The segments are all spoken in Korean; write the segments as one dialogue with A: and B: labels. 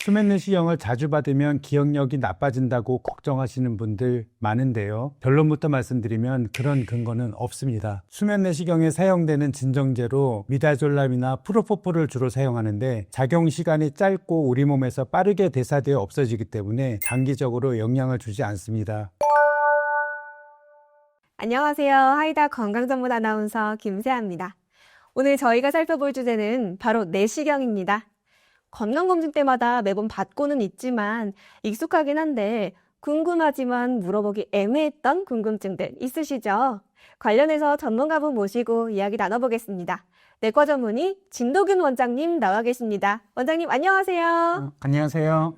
A: 수면 내시경을 자주 받으면 기억력이 나빠진다고 걱정하시는 분들 많은데요. 결론부터 말씀드리면 그런 근거는 없습니다. 수면 내시경에 사용되는 진정제로 미다졸람이나 프로포폴을 주로 사용하는데 작용 시간이 짧고 우리 몸에서 빠르게 대사되어 없어지기 때문에 장기적으로 영향을 주지 않습니다.
B: 안녕하세요. 하이다 건강전문 아나운서 김세아입니다. 오늘 저희가 살펴볼 주제는 바로 내시경입니다. 건강검진 때마다 매번 받고는 있지만 익숙하긴 한데 궁금하지만 물어보기 애매했던 궁금증들 있으시죠? 관련해서 전문가분 모시고 이야기 나눠보겠습니다. 내과 전문의 진도균 원장님 나와 계십니다. 원장님 안녕하세요.
A: 안녕하세요.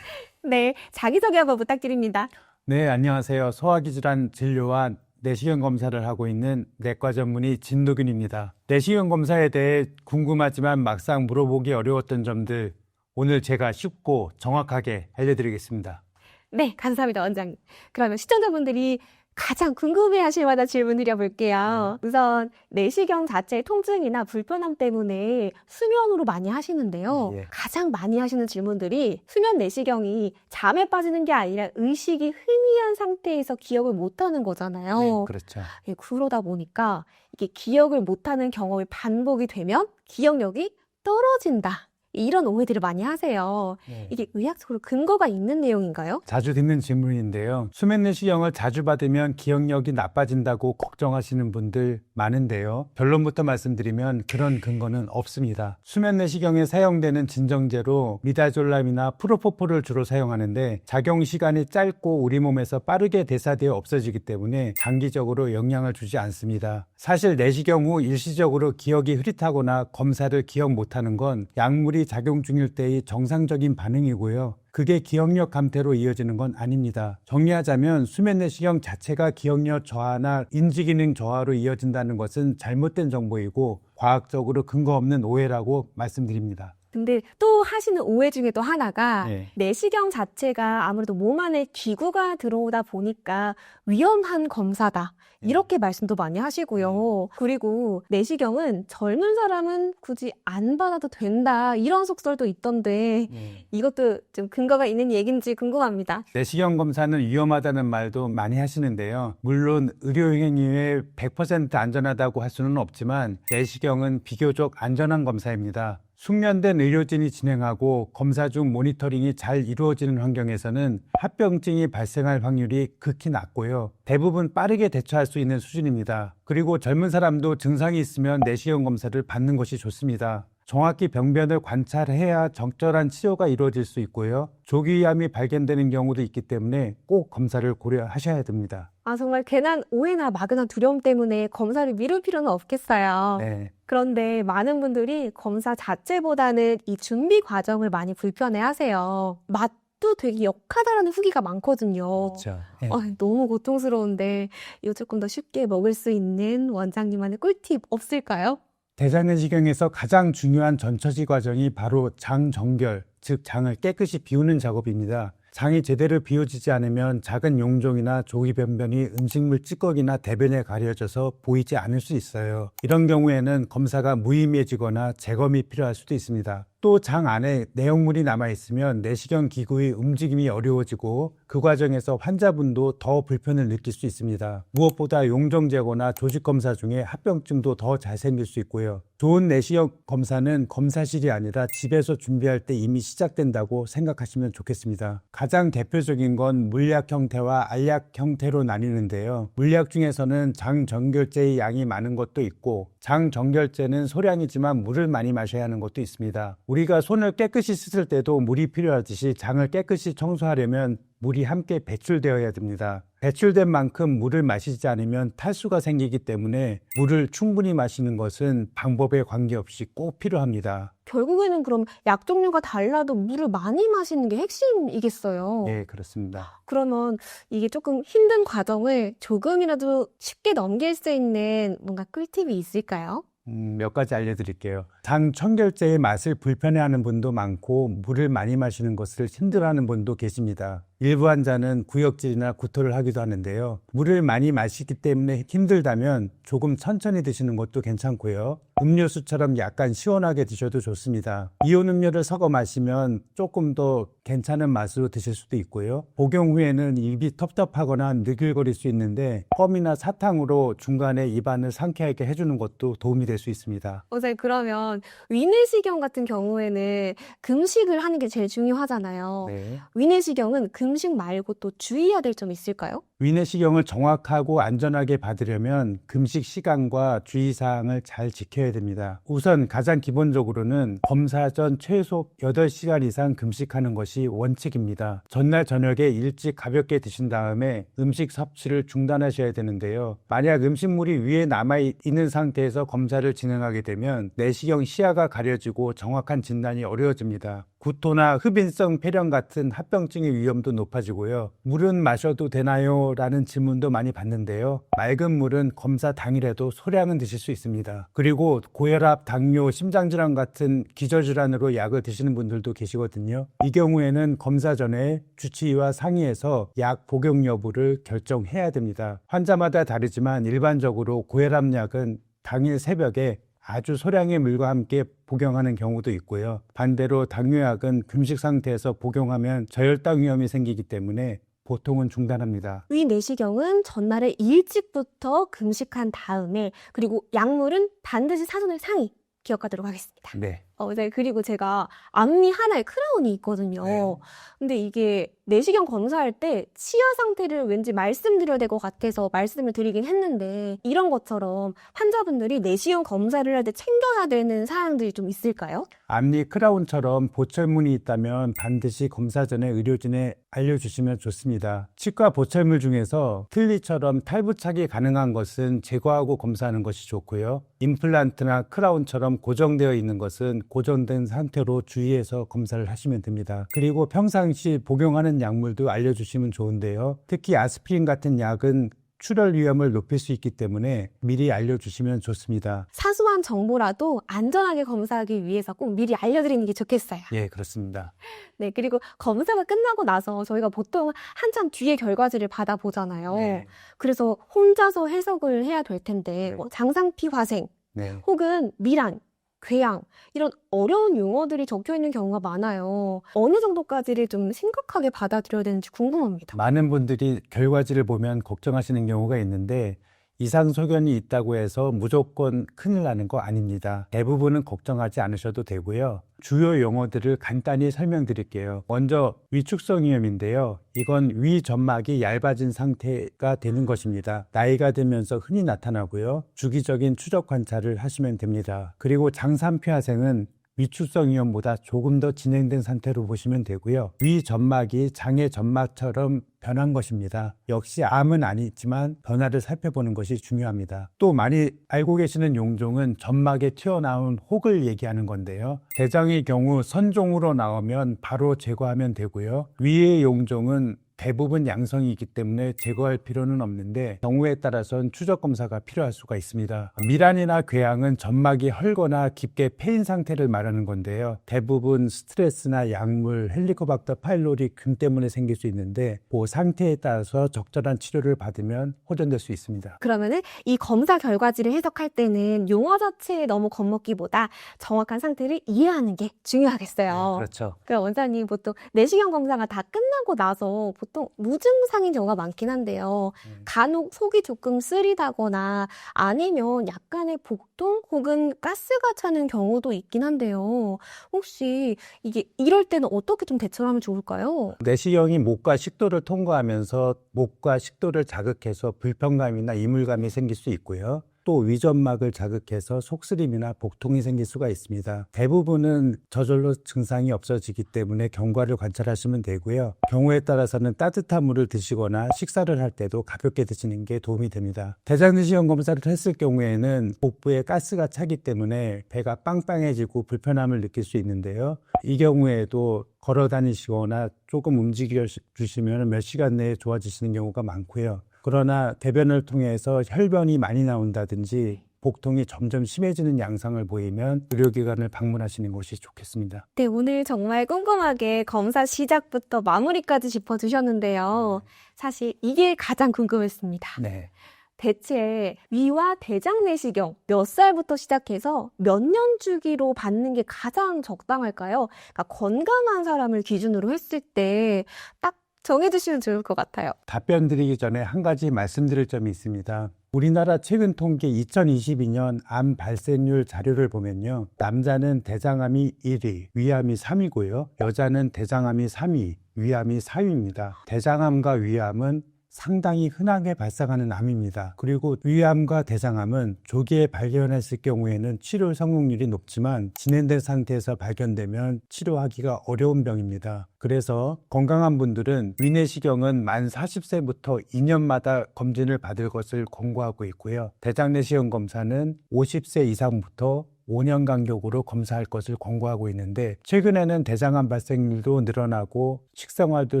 B: 네, 자기소개 한번 부탁드립니다.
A: 네, 안녕하세요. 소화기 질환 진료와 내시경 검사를 하고 있는 내과 전문의 진도균입니다. 내시경 검사에 대해 궁금하지만 막상 물어보기 어려웠던 점들 오늘 제가 쉽고 정확하게 알려드리겠습니다.
B: 네, 감사합니다, 원장님. 그러면 시청자분들이 가장 궁금해하실 만한 질문 드려볼게요. 우선 내시경 자체의 통증이나 불편함 때문에 수면으로 많이 하시는데요.
A: 예.
B: 가장 많이 하시는 질문들이 수면 내시경이 잠에 빠지는 게 아니라 의식이 희미한 상태에서 기억을 못하는 거잖아요.
A: 네, 그렇죠.
B: 예, 그러다 보니까 이게 기억을 못하는 경험이 반복이 되면 기억력이 떨어진다. 이런 오해들을 많이 하세요.
A: 네.
B: 이게 의학적으로 근거가 있는 내용인가요?
A: 자주 듣는 질문인데요. 수면 내시경을 자주 받으면 기억력이 나빠진다고 걱정하시는 분들 많은데요. 결론부터 말씀드리면 그런 근거는 없습니다. 수면 내시경에 사용되는 진정제로 미다졸람이나 프로포폴을 주로 사용하는데 작용 시간이 짧고 우리 몸에서 빠르게 대사되어 없어지기 때문에 장기적으로 영향을 주지 않습니다. 사실 내시경 후 일시적으로 기억이 흐릿하거나 검사를 기억 못하는 건 약물이 작용 중일 때의 정상적인 반응이고요. 그게 기억력 감퇴로 이어지는 건 아닙니다. 정리하자면 수면 내시경 자체가 기억력 저하나 인지기능 저하로 이어진다는 것은 잘못된 정보이고 과학적으로 근거 없는 오해라고 말씀드립니다.
B: 근데 또 하시는 오해 중에 또 하나가
A: 네.
B: 내시경 자체가 아무래도 몸 안에 기구가 들어오다 보니까 위험한 검사다. 이렇게 말씀도 많이 하시고요. 그리고 내시경은 젊은 사람은 굳이 안 받아도 된다. 이런 속설도 있던데 이것도 좀 근거가 있는 얘기인지 궁금합니다.
A: 내시경 검사는 위험하다는 말도 많이 하시는데요. 물론 의료행위에 100% 안전하다고 할 수는 없지만 내시경은 비교적 안전한 검사입니다. 숙련된 의료진이 진행하고 검사 중 모니터링이 잘 이루어지는 환경에서는 합병증이 발생할 확률이 극히 낮고요. 대부분 빠르게 대처할 수 있는 수준입니다. 그리고 젊은 사람도 증상이 있으면 내시경 검사를 받는 것이 좋습니다. 정확히 병변을 관찰해야 적절한 치료가 이루어질 수 있고요. 조기위암이 발견되는 경우도 있기 때문에 꼭 검사를 고려하셔야 됩니다.
B: 정말 괜한 오해나 막연한 두려움 때문에 검사를 미룰 필요는 없겠어요.
A: 네.
B: 그런데 많은 분들이 검사 자체보다는 이 준비 과정을 많이 불편해하세요. 맛도 되게 역하다라는 후기가 많거든요.
A: 그렇죠. 네.
B: 너무 고통스러운데 이거 조금 더 쉽게 먹을 수 있는 원장님만의 꿀팁 없을까요?
A: 대장내시경에서 가장 중요한 전처리 과정이 바로 장 정결, 즉 장을 깨끗이 비우는 작업입니다. 장이 제대로 비워지지 않으면 작은 용종이나 조기변변이 음식물 찌꺼기나 대변에 가려져서 보이지 않을 수 있어요. 이런 경우에는 검사가 무의미해지거나 재검이 필요할 수도 있습니다. 또 장 안에 내용물이 남아있으면 내시경 기구의 움직임이 어려워지고 그 과정에서 환자분도 더 불편을 느낄 수 있습니다. 무엇보다 용종 제거나 조직 검사 중에 합병증도 더 잘 생길 수 있고요. 좋은 내시경 검사는 검사실이 아니라 집에서 준비할 때 이미 시작된다고 생각하시면 좋겠습니다. 가장 대표적인 건 물약 형태와 알약 형태로 나뉘는데요. 물약 중에서는 장 정결제의 양이 많은 것도 있고 장 정결제는 소량이지만 물을 많이 마셔야 하는 것도 있습니다. 우리가 손을 깨끗이 씻을 때도 물이 필요하듯이 장을 깨끗이 청소하려면 물이 함께 배출되어야 됩니다. 배출된 만큼 물을 마시지 않으면 탈수가 생기기 때문에 물을 충분히 마시는 것은 방법에 관계없이 꼭 필요합니다.
B: 결국에는 그럼 약 종류가 달라도 물을 많이 마시는 게 핵심이겠어요.
A: 네, 그렇습니다.
B: 그러면 이게 조금 힘든 과정을 조금이라도 쉽게 넘길 수 있는 뭔가 꿀팁이 있을까요?
A: 몇 가지 알려드릴게요. 장 청결제의 맛을 불편해하는 분도 많고 물을 많이 마시는 것을 힘들어하는 분도 계십니다. 일부 환자는 구역질이나 구토를 하기도 하는데요. 물을 많이 마시기 때문에 힘들다면 조금 천천히 드시는 것도 괜찮고요. 음료수처럼 약간 시원하게 드셔도 좋습니다. 이온 음료를 섞어 마시면 조금 더 괜찮은 맛으로 드실 수도 있고요. 복용 후에는 입이 텁텁하거나 느글거릴 수 있는데 껌이나 사탕으로 중간에 입안을 상쾌하게 해주는 것도 도움이 될 수 있습니다.
B: 선생님, 그러면 위내시경 같은 경우에는 금식을 하는 게 제일 중요하잖아요.
A: 네.
B: 위내시경은 금식 말고 또 주의해야 될 점이 있을까요?
A: 위내시경을 정확하고 안전하게 받으려면 금식 시간과 주의사항을 잘 지켜야 됩니다. 우선 가장 기본적으로는 검사 전 최소 8시간 이상 금식하는 것이 원칙입니다. 전날 저녁에 일찍 가볍게 드신 다음에 음식 섭취를 중단하셔야 되는데요. 만약 음식물이 위에 남아있는 상태에서 검사를 진행하게 되면 내시경 시야가 가려지고 정확한 진단이 어려워집니다. 구토나 흡인성 폐렴 같은 합병증의 위험도 높아지고요. 물은 마셔도 되나요? 라는 질문도 많이 받는데요. 맑은 물은 검사 당일에도 소량은 드실 수 있습니다. 그리고 고혈압, 당뇨, 심장질환 같은 기저질환으로 약을 드시는 분들도 계시거든요. 이 경우에는 검사 전에 주치의와 상의해서 약 복용 여부를 결정해야 됩니다. 환자마다 다르지만 일반적으로 고혈압 약은 당일 새벽에 아주 소량의 물과 함께 복용하는 경우도 있고요. 반대로 당뇨약은 금식 상태에서 복용하면 저혈당 위험이 생기기 때문에 보통은 중단합니다.
B: 위내시경은 전날에 일찍부터 금식한 다음에, 그리고 약물은 반드시 사전에 상의 기억하도록 하겠습니다.
A: 네.
B: 네, 그리고 제가 앞니 하나에 크라운이 있거든요.
A: 네.
B: 근데 이게 내시경 검사할 때 치아 상태를 왠지 말씀드려야 될 것 같아서 말씀을 드리긴 했는데, 이런 것처럼 환자분들이 내시경 검사를 할 때 챙겨야 되는 사항들이 좀 있을까요?
A: 앞니 크라운처럼 보철문이 있다면 반드시 검사 전에 의료진에 알려주시면 좋습니다. 치과 보철물 중에서 틀니처럼 탈부착이 가능한 것은 제거하고 검사하는 것이 좋고요. 임플란트나 크라운처럼 고정되어 있는 것은 고정된 상태로 주의해서 검사를 하시면 됩니다. 그리고 평상시 복용하는 약물도 알려주시면 좋은데요. 특히 아스피린 같은 약은 출혈 위험을 높일 수 있기 때문에 미리 알려주시면 좋습니다.
B: 사소한 정보라도 안전하게 검사하기 위해서 꼭 미리 알려드리는 게 좋겠어요.
A: 예, 그렇습니다.
B: 네, 그리고 검사가 끝나고 나서 저희가 보통 한참 뒤에 결과지를 받아보잖아요.
A: 네.
B: 그래서 혼자서 해석을 해야 될 텐데,
A: 네.
B: 뭐 장상피 화생,
A: 네.
B: 혹은 미란, 궤양, 이런 어려운 용어들이 적혀 있는 경우가 많아요. 어느 정도까지를 좀 심각하게 받아들여야 되는지 궁금합니다.
A: 많은 분들이 결과지를 보면 걱정하시는 경우가 있는데 이상 소견이 있다고 해서 무조건 큰일 나는 거 아닙니다. 대부분은 걱정하지 않으셔도 되고요. 주요 용어들을 간단히 설명드릴게요. 먼저 위축성 위염인데요. 이건 위 점막이 얇아진 상태가 되는 것입니다. 나이가 들면서 흔히 나타나고요. 주기적인 추적 관찰을 하시면 됩니다. 그리고 장산폐화생은 위축성 위염보다 조금 더 진행된 상태로 보시면 되고요. 위 점막이 장의 점막처럼 변한 것입니다. 역시 암은 아니지만 변화를 살펴보는 것이 중요합니다. 또 많이 알고 계시는 용종은 점막에 튀어나온 혹을 얘기하는 건데요. 대장의 경우 선종으로 나오면 바로 제거하면 되고요. 위의 용종은 대부분 양성이기 때문에 제거할 필요는 없는데 경우에 따라서는 추적 검사가 필요할 수가 있습니다. 미란이나 궤양은 점막이 헐거나 깊게 패인 상태를 말하는 건데요. 대부분 스트레스나 약물, 헬리코박터 파일로리 균 때문에 생길 수 있는데 그 상태에 따라서 적절한 치료를 받으면 호전될 수 있습니다.
B: 그러면은 이 검사 결과지를 해석할 때는 용어 자체에 너무 겁먹기보다 정확한 상태를 이해하는 게 중요하겠어요.
A: 그렇죠.
B: 그럼 원장님, 보통 내시경 검사가 다 끝나고 나서 보통 무증상인 경우가 많긴 한데요. 간혹 속이 조금 쓰리다거나 아니면 약간의 복통 혹은 가스가 차는 경우도 있긴 한데요. 혹시 이게 이럴 때는 어떻게 좀 대처를 하면 좋을까요?
A: 내시경이 목과 식도를 통과하면서 목과 식도를 자극해서 불편감이나 이물감이 생길 수 있고요. 또 위점막을 자극해서 속쓰림이나 복통이 생길 수가 있습니다. 대부분은 저절로 증상이 없어지기 때문에 경과를 관찰하시면 되고요. 경우에 따라서는 따뜻한 물을 드시거나 식사를 할 때도 가볍게 드시는 게 도움이 됩니다. 대장내시경 검사를 했을 경우에는 복부에 가스가 차기 때문에 배가 빵빵해지고 불편함을 느낄 수 있는데요. 이 경우에도 걸어 다니시거나 조금 움직여 주시면 몇 시간 내에 좋아지시는 경우가 많고요. 그러나 대변을 통해서 혈변이 많이 나온다든지 복통이 점점 심해지는 양상을 보이면 의료기관을 방문하시는 것이 좋겠습니다.
B: 네, 오늘 정말 꼼꼼하게 검사 시작부터 마무리까지 짚어주셨는데요. 사실 이게 가장 궁금했습니다.
A: 네.
B: 대체 위와 대장 내시경 몇 살부터 시작해서 몇 년 주기로 받는 게 가장 적당할까요? 그러니까 건강한 사람을 기준으로 했을 때 딱 정해주시면 좋을 것 같아요.
A: 답변 드리기 전에 한 가지 말씀드릴 점이 있습니다. 우리나라 최근 통계 2022년 암 발생률 자료를 보면요. 남자는 대장암이 1위, 위암이 3위고요. 여자는 대장암이 3위, 위암이 4위입니다. 대장암과 위암은 상당히 흔하게 발생하는 암입니다. 그리고 위암과 대장암은 조기에 발견했을 경우에는 치료 성공률이 높지만 진행된 상태에서 발견되면 치료하기가 어려운 병입니다. 그래서 건강한 분들은 위내시경은 만 40세부터 2년마다 검진을 받을 것을 권고하고 있고요. 대장내시경 검사는 50세 이상부터 5년 간격으로 검사할 것을 권고하고 있는데 최근에는 대장암 발생률도 늘어나고 식생활도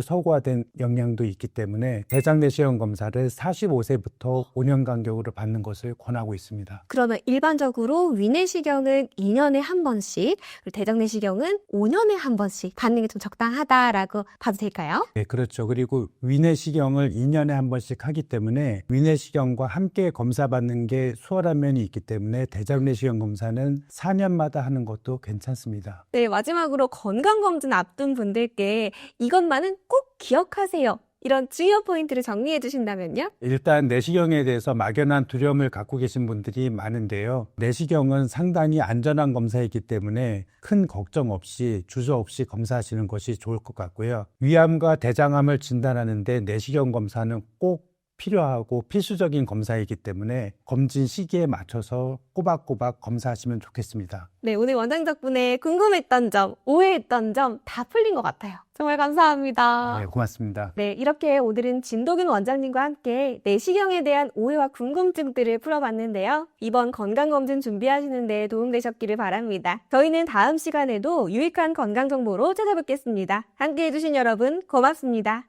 A: 서구화된 영향도 있기 때문에 대장내시경 검사를 45세부터 5년 간격으로 받는 것을 권하고 있습니다.
B: 그러면 일반적으로 위내시경은 2년에 한 번씩, 그리고 대장내시경은 5년에 한 번씩 받는 게 좀 적당하다라고 봐도 될까요?
A: 네, 그렇죠. 그리고 위내시경을 2년에 한 번씩 하기 때문에 위내시경과 함께 검사받는 게 수월한 면이 있기 때문에 대장내시경 검사는 4년마다 하는 것도 괜찮습니다.
B: 네, 마지막으로 건강검진 앞둔 분들께 이것만은 꼭 기억하세요. 이런 주요 포인트를 정리해 주신다면요?
A: 일단 내시경에 대해서 막연한 두려움을 갖고 계신 분들이 많은데요. 내시경은 상당히 안전한 검사이기 때문에 큰 걱정 없이 주저 없이 검사하시는 것이 좋을 것 같고요. 위암과 대장암을 진단하는데 내시경 검사는 꼭 필요하고 필수적인 검사이기 때문에 검진 시기에 맞춰서 꼬박꼬박 검사하시면 좋겠습니다.
B: 네, 오늘 원장님 덕분에 궁금했던 점, 오해했던 점 다 풀린 것 같아요. 정말 감사합니다.
A: 네, 고맙습니다.
B: 네, 이렇게 오늘은 진도균 원장님과 함께 내시경에 대한 오해와 궁금증들을 풀어봤는데요. 이번 건강검진 준비하시는 데 도움되셨기를 바랍니다. 저희는 다음 시간에도 유익한 건강정보로 찾아뵙겠습니다. 함께해 주신 여러분 고맙습니다.